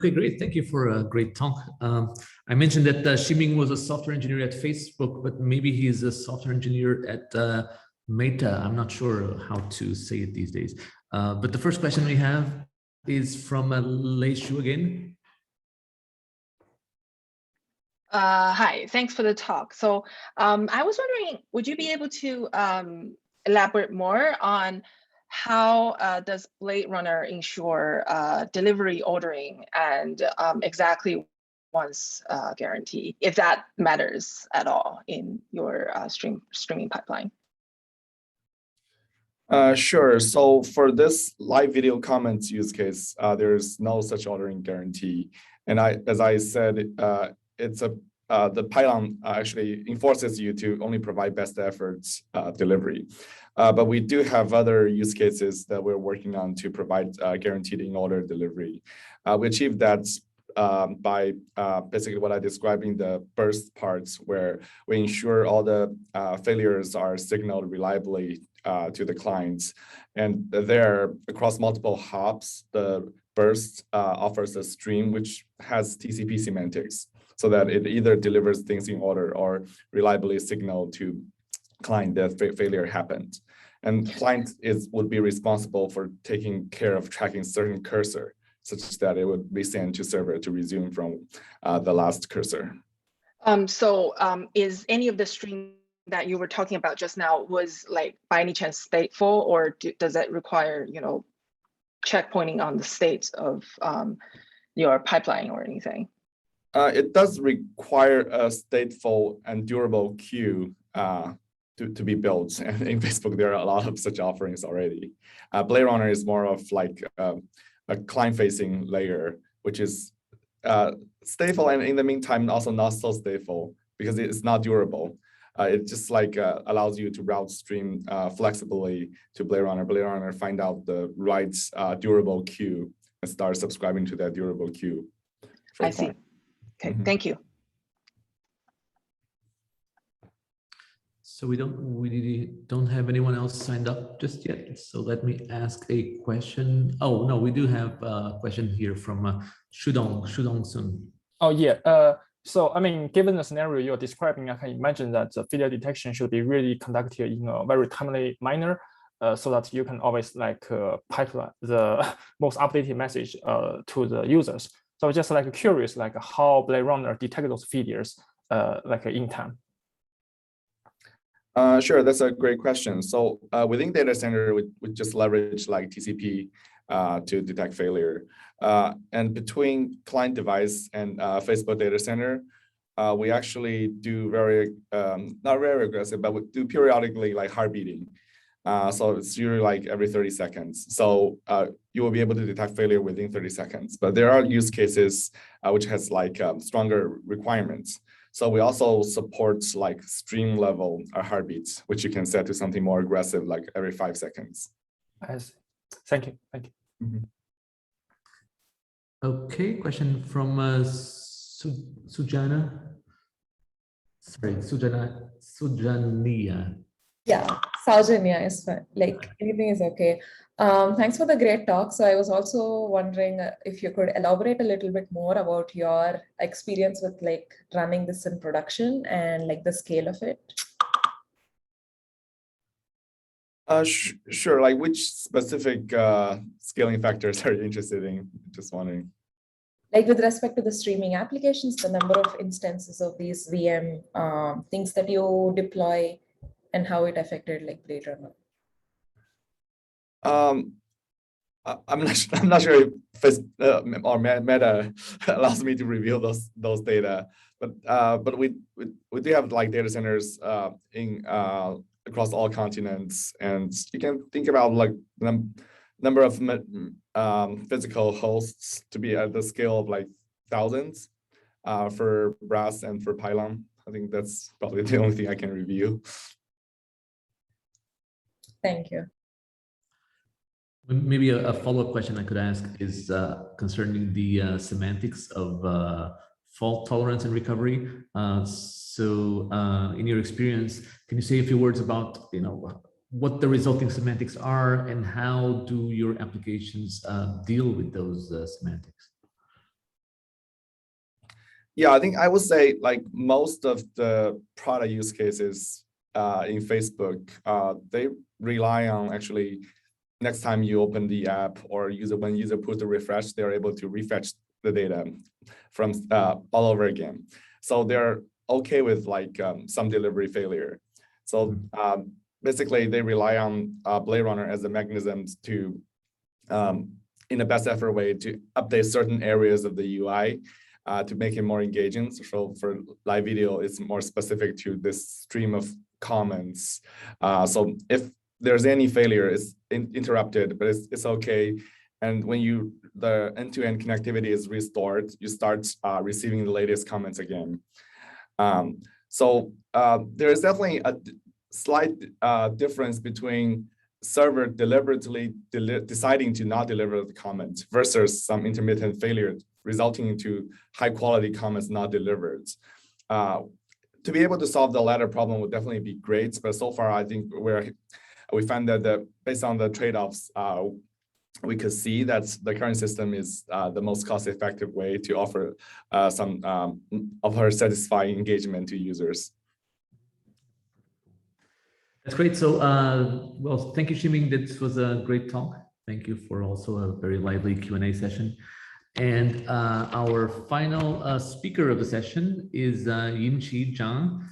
Okay, great. Thank you for a great talk. I mentioned that Ximing was a software engineer at Facebook, but maybe he's a software engineer at Meta. I'm not sure how to say it these days. But the first question we have is from Lei Shu again. Hi, thanks for the talk. So I was wondering, would you be able to elaborate more on how does Bladerunner ensure delivery ordering and exactly once guarantee, if that matters at all in your streaming pipeline? Sure. So for this live video comments use case, there's no such ordering guarantee. And as I said, it's the pylon actually enforces you to only provide best efforts delivery. But we do have other use cases that we're working on to provide guaranteed in-order delivery. We achieve that by basically what I described in the burst parts, where we ensure all the failures are signaled reliably to the clients. And there, across multiple hops, the burst offers a stream which has TCP semantics, so that it either delivers things in order or reliably signal to client that failure happened. And client would be responsible for taking care of tracking certain cursor, such that it would be sent to server to resume from the last cursor. Is any of the stream that you were talking about just now was like by any chance stateful, or does that require, checkpointing on the states of your pipeline or anything? It does require a stateful and durable queue to be built. And in Facebook, there are a lot of such offerings already. Bladerunner is more of like a client-facing layer, which is stateful, and in the meantime, also not so stateful because it's not durable. It just like allows you to route stream flexibly to Bladerunner. Bladerunner find out the right durable queue and start subscribing to that durable queue. I see. Okay, thank you. So we don't have anyone else signed up just yet. So let me ask a question. Oh no, we do have a question here from Shudong Sun. Oh yeah. So I mean, given the scenario you're describing, I can imagine that the failure detection should be really conducted in a very timely manner, so that you can always like pipeline the most updated message to the users. So just like curious, like how Bladerunner detect those failures like in time. Sure, that's a great question. So within data center, we just leverage like TCP to detect failure. And between client device and Facebook data center, we actually do very, not very aggressive, but we do periodically like heart beating. So it's usually like every 30 seconds. So you will be able to detect failure within 30 seconds. But there are use cases which has like stronger requirements. So we also support like stream level heartbeats, which you can set to something more aggressive, like every 5 seconds. I see. Thank you. Thank you. Mm-hmm. Okay, question from Sujana. Sorry, Sujania. Yeah, Saujanya is fine. Like anything is okay. Thanks for the great talk. So I was also wondering if you could elaborate a little bit more about your experience with like running this in production and like the scale of it. Sure. Like which specific scaling factors are you interested in? Just wondering. Like with respect to the streaming applications, the number of instances of these VM things that you deploy, and how it affected like Bladerunner. I'm not sure if Facebook or Meta allows me to reveal those data, but we do have like data centers in across all continents, and you can think about like number of physical hosts to be at the scale of like thousands for brass and for pylon. I think that's probably the only thing I can review. Thank you. Maybe a follow-up question I could ask is concerning the semantics of fault tolerance and recovery. So in your experience, can you say a few words about what the resulting semantics are and how do your applications deal with those semantics? Yeah, I think I would say like most of the product use cases in Facebook, they rely on actually next time you open the app or when user puts the refresh, they're able to refetch the data from all over again. So they're okay with like some delivery failure. So basically they rely on Bladerunner as a mechanism to, in the best effort way, to update certain areas of the UI to make it more engaging. So for live video, it's more specific to this stream of comments. So if there's any failure, it's interrupted, but it's okay. And when the end-to-end connectivity is restored, you start receiving the latest comments again. So there is definitely a slight difference between server deliberately deciding to not deliver the comment versus some intermittent failure resulting into high quality comments not delivered. To be able to solve the latter problem would definitely be great, but so far I think we find that based on the trade-offs, we could see that the current system is the most cost-effective way to offer some satisfying engagement to users. That's great. So, well, thank you, Ximing. This was a great talk. Thank you for also a very lively Q&A session. And our final speaker of the session is Yinqi Zhang.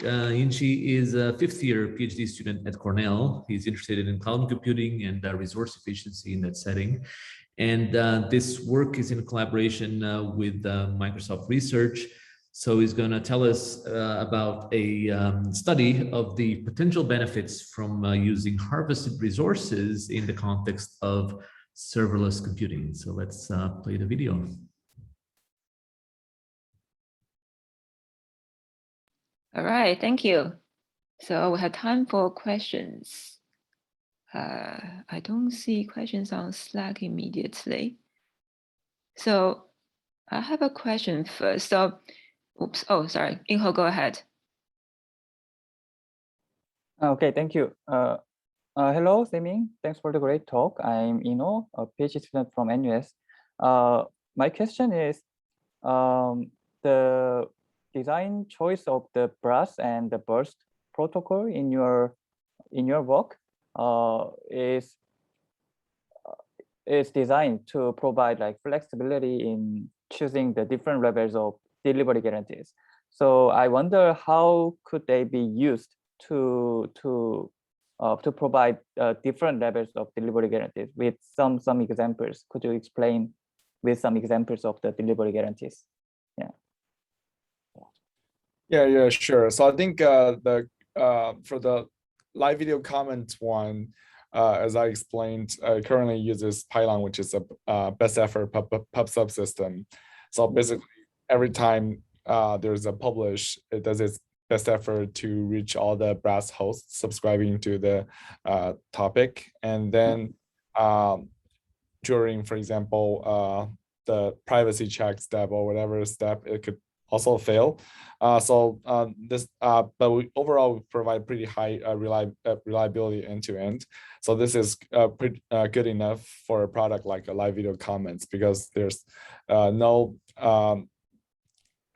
Yinqi is a fifth-year PhD student at Cornell. He's interested in cloud computing and resource efficiency in that setting. And this work is in collaboration with Microsoft Research. So he's going to tell us about a study of the potential benefits from using harvested resources in the context of serverless computing. So let's play the video. All right, thank you. So we have time for questions. I don't see questions on Slack immediately. So I have a question first. So, oops, oh, sorry, Inho, go ahead. Okay, thank you. Hello, Ximing. Thanks for the great talk. I'm Ino, a PhD student from NUS. My question is, the design choice of the BRAS and the burst protocol in your work is designed to provide like flexibility in choosing the different levels of delivery guarantees. So I wonder how could they be used to provide different levels of delivery guarantees with some examples. Could you explain with some examples of the delivery guarantees? Yeah, sure. So I think for the live video comment one, as I explained, currently uses Pylon, which is a best effort pub subsystem. So basically, every time there's a publish, it does its best effort to reach all the BRAS hosts subscribing to the topic. And then during, for example, the privacy check step or whatever step, it could also fail. But we overall provide pretty high reliability end to end. So this is pretty good enough for a product like a live video comments, because there's no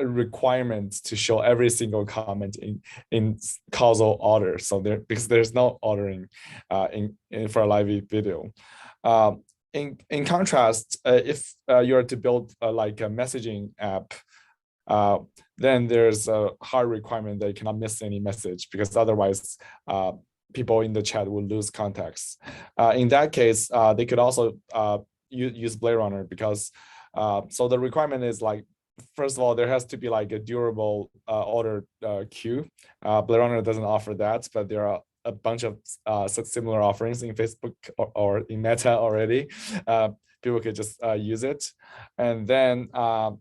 requirements to show every single comment in causal order. So because there's no ordering for a live video. In contrast, if you're to build like a messaging app, then there's a hard requirement that you cannot miss any message, because otherwise people in the chat will lose context. In that case, they could also use Bladerunner, because so the requirement is like, first of all, there has to be like a durable order queue. Bladerunner doesn't offer that, but there are a bunch of similar offerings in Facebook or in Meta already. People could just use it. And then how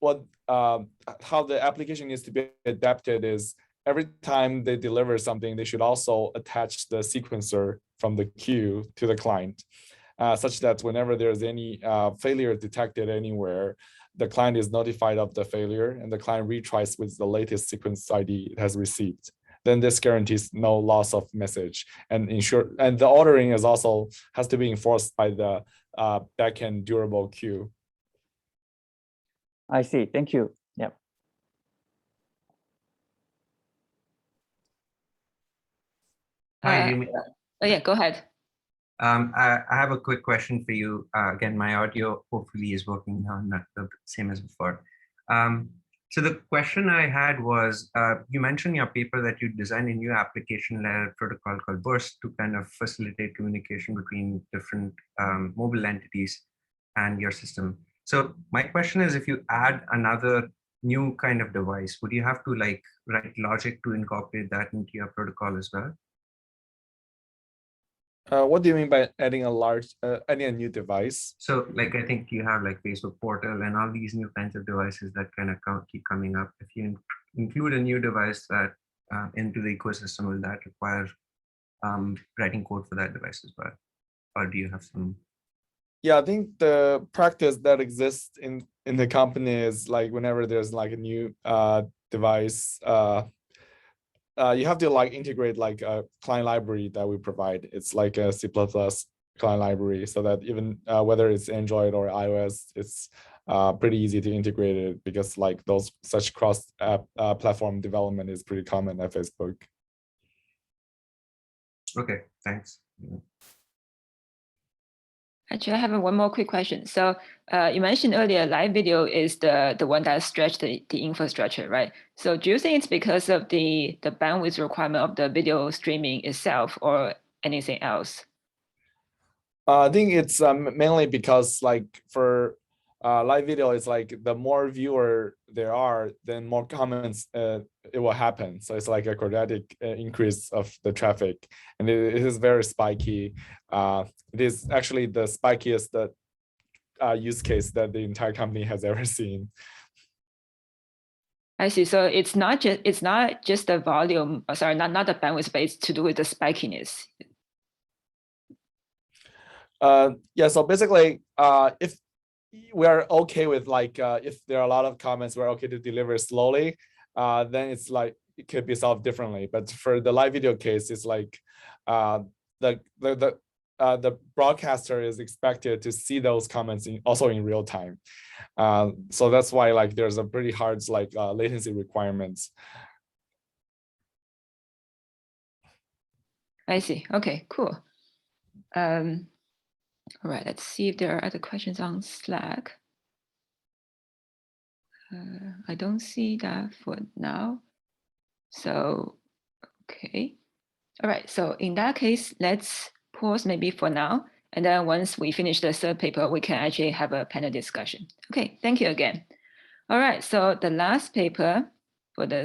the application needs to be adapted is every time they deliver something, they should also attach the sequencer from the queue to the client, such that whenever there's any failure detected anywhere, the client is notified of the failure and the client retries with the latest sequence ID it has received. Then this guarantees no loss of message and the ordering is also has to be enforced by the backend durable queue. I see. Thank you. Yeah. Hi, Jimmy. Oh yeah, go ahead. I have a quick question for you. Again, my audio hopefully is working now, not the same as before. So the question I had was, you mentioned in your paper that you designed a new application layer protocol called Burst to kind of facilitate communication between different mobile entities and your system. So my question is, if you add another new kind of device, would you have to like write logic to incorporate that into your protocol as well? What do you mean by adding a new device? So like, I think you have like Facebook portal and all these new kinds of devices that kind of keep coming up. If you include a new device that into the ecosystem, will that require writing code for that device as well? Or do you have some? Yeah, I think the practice that exists in the company is like whenever there's like a new device, you have to like integrate like a client library that we provide. It's like a C++ client library, so that even whether it's Android or iOS, it's pretty easy to integrate it, because like such cross platform development is pretty common at Facebook. Okay, thanks. Actually, I have one more quick question. So you mentioned earlier, live video is the one that stretched the infrastructure, right? So do you think it's because of the bandwidth requirement of the video streaming itself, or anything else? I think it's mainly because like for live video, it's like the more viewer there are, then more comments it will happen. So it's like a quadratic increase of the traffic, and it is very spiky. It is actually the spikiest use case that the entire company has ever seen. I see. So it's not just the volume. Sorry, not the bandwidth, but it's to do with the spikiness. Yeah. So basically, if we are okay with like if there are a lot of comments, we're okay to deliver slowly, then it's like it could be solved differently. But for the live video case, it's like the broadcaster is expected to see those comments also in real time. So that's why like there's a pretty hard like latency requirements. I see. Okay, cool. All right, let's see if there are other questions on Slack. I don't see that for now. So, okay. All right, so in that case, let's pause maybe for now. And then once we finish the third paper, we can actually have a panel discussion. Okay, thank you again. All right, so the last paper for the